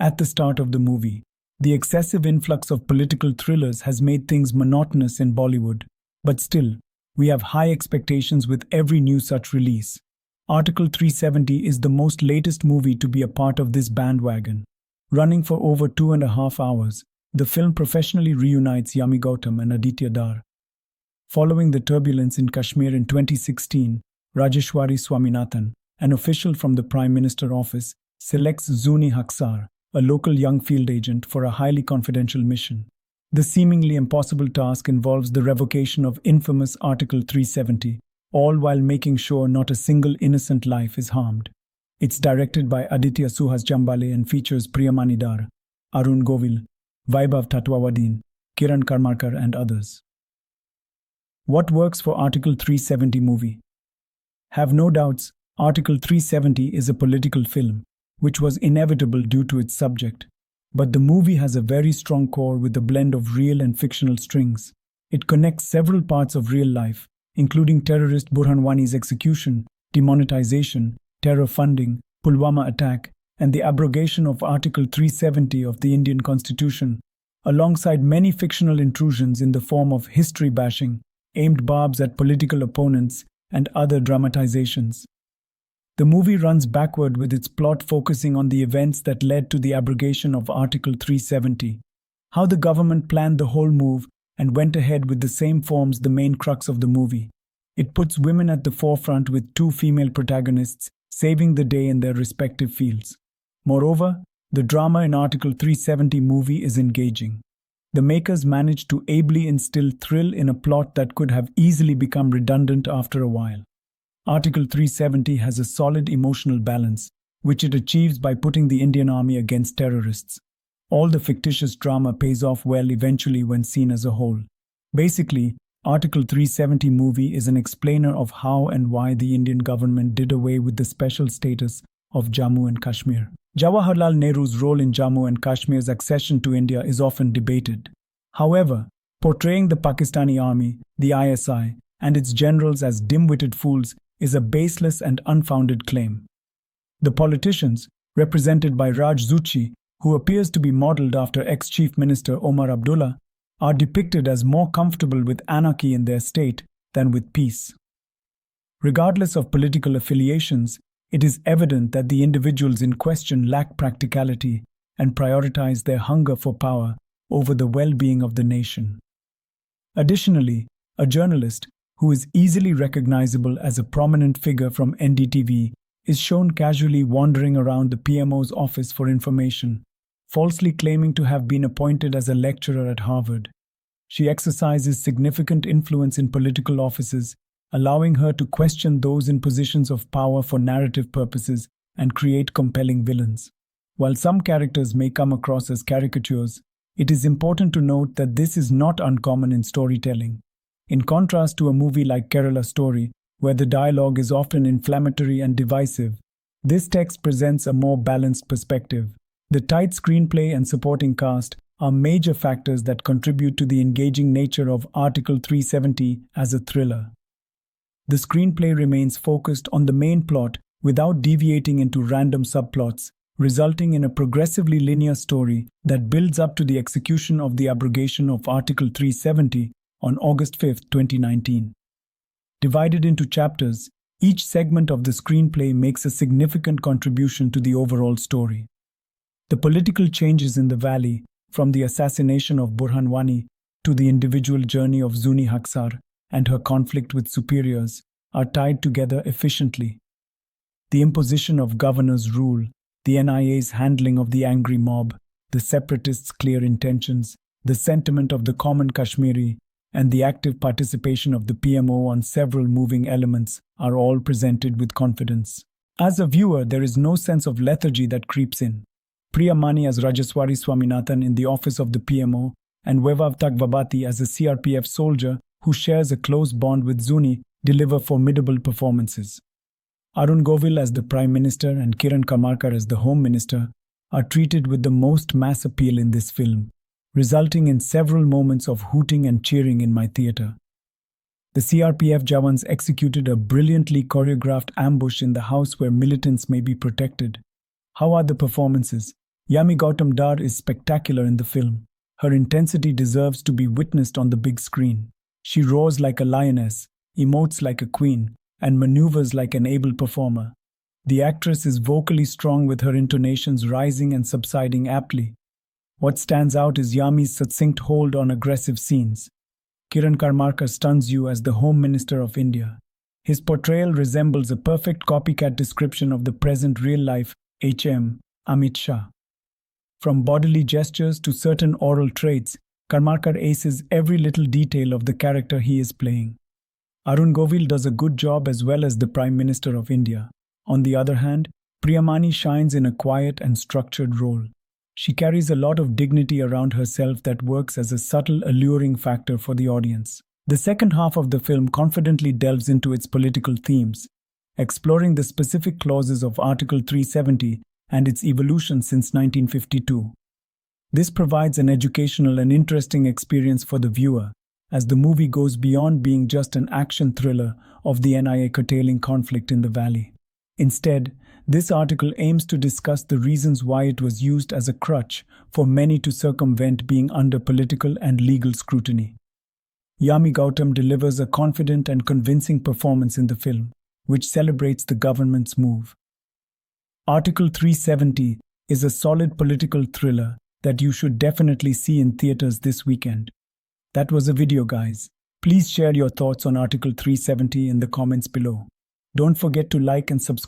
At the start of the movie, the excessive influx of political thrillers has made things monotonous in Bollywood, but still, we have high expectations with every new such release. Article 370 is the most latest movie to be a part of this bandwagon. Running for over 2.5 hours, the film professionally reunites Yami Gautam and Aditya Dhar. Following the turbulence in Kashmir in 2016, Rajeshwari Swaminathan, an official from the Prime Minister office, selects Zuni Haksar, a local young field agent, for a highly confidential mission. The seemingly impossible task involves the revocation of infamous Article 370, all while making sure not a single innocent life is harmed. It's directed by Aditya Suhas Jambhale and features Priyamani Dar, Arun Govil, Vaibhav Tatwawadin, Kiran Karmarkar and others. What works for Article 370 movie? Have no doubts, Article 370 is a political film, which was inevitable due to its subject. But the movie has a very strong core with a blend of real and fictional strings. It connects several parts of real life, including terrorist Burhan Wani's execution, demonetization, terror funding, Pulwama attack, and the abrogation of Article 370 of the Indian Constitution, alongside many fictional intrusions in the form of history bashing, aimed barbs at political opponents, and other dramatizations. The movie runs backward with its plot focusing on the events that led to the abrogation of Article 370, how the government planned the whole move and went ahead with the same forms the main crux of the movie. It puts women at the forefront with 2 female protagonists saving the day in their respective fields. Moreover, the drama in Article 370 movie is engaging. The makers managed to ably instill thrill in a plot that could have easily become redundant after a while. Article 370 has a solid emotional balance, which it achieves by putting the Indian Army against terrorists. All the fictitious drama pays off well eventually when seen as a whole. Basically, Article 370 movie is an explainer of how and why the Indian government did away with the special status of Jammu and Kashmir. Jawaharlal Nehru's role in Jammu and Kashmir's accession to India is often debated. However, portraying the Pakistani army, the ISI, and its generals as dim-witted fools is a baseless and unfounded claim. The politicians, represented by Raj Zuchi, who appears to be modelled after ex-Chief Minister Omar Abdullah, are depicted as more comfortable with anarchy in their state than with peace. Regardless of political affiliations, it is evident that the individuals in question lack practicality and prioritize their hunger for power over the well-being of the nation. Additionally, a journalist, who is easily recognizable as a prominent figure from NDTV, is shown casually wandering around the PMO's office for information, falsely claiming to have been appointed as a lecturer at Harvard. She exercises significant influence in political offices, allowing her to question those in positions of power for narrative purposes and create compelling villains. While some characters may come across as caricatures, it is important to note that this is not uncommon in storytelling. In contrast to a movie like Kerala Story, where the dialogue is often inflammatory and divisive, this text presents a more balanced perspective. The tight screenplay and supporting cast are major factors that contribute to the engaging nature of Article 370 as a thriller. The screenplay remains focused on the main plot without deviating into random subplots, resulting in a progressively linear story that builds up to the execution of the abrogation of Article 370 on August 5, 2019. Divided into chapters, each segment of the screenplay makes a significant contribution to the overall story. The political changes in the valley, from the assassination of Burhan Wani to the individual journey of Zuni Haksar and her conflict with superiors, are tied together efficiently. The imposition of governor's rule, the NIA's handling of the angry mob, the separatists' clear intentions, the sentiment of the common Kashmiri, and the active participation of the PMO on several moving elements are all presented with confidence. As a viewer, there is no sense of lethargy that creeps in. Priyamani as Rajeshwari Swaminathan in the office of the PMO, and Vaibhav Tatwawadi as a CRPF soldier who shares a close bond with Zuni, deliver formidable performances. Arun Govil as the Prime Minister and Kiran Karmarkar as the Home Minister are treated with the most mass appeal in this film, resulting in several moments of hooting and cheering in my theatre. The CRPF Jawans executed a brilliantly choreographed ambush in the house where militants may be protected. How are the performances? Yami Gautam Dhar is spectacular in the film. Her intensity deserves to be witnessed on the big screen. She roars like a lioness, emotes like a queen, and maneuvers like an able performer. The actress is vocally strong with her intonations rising and subsiding aptly. What stands out is Yami's succinct hold on aggressive scenes. Kiran Karmarkar stuns you as the Home Minister of India. His portrayal resembles a perfect copycat description of the present real-life HM Amit Shah. From bodily gestures to certain oral traits, Karmarkar aces every little detail of the character he is playing. Arun Govil does a good job as well as the Prime Minister of India. On the other hand, Priyamani shines in a quiet and structured role. She carries a lot of dignity around herself that works as a subtle, alluring factor for the audience. The second half of the film confidently delves into its political themes, exploring the specific clauses of Article 370 and its evolution since 1952. This provides an educational and interesting experience for the viewer, as the movie goes beyond being just an action thriller of the NIA curtailing conflict in the valley. Instead, this article aims to discuss the reasons why it was used as a crutch for many to circumvent being under political and legal scrutiny. Yami Gautam delivers a confident and convincing performance in the film, which celebrates the government's move. Article 370 is a solid political thriller that you should definitely see in theaters this weekend. That was a video, guys. Please share your thoughts on Article 370 in the comments below. Don't forget to like and subscribe.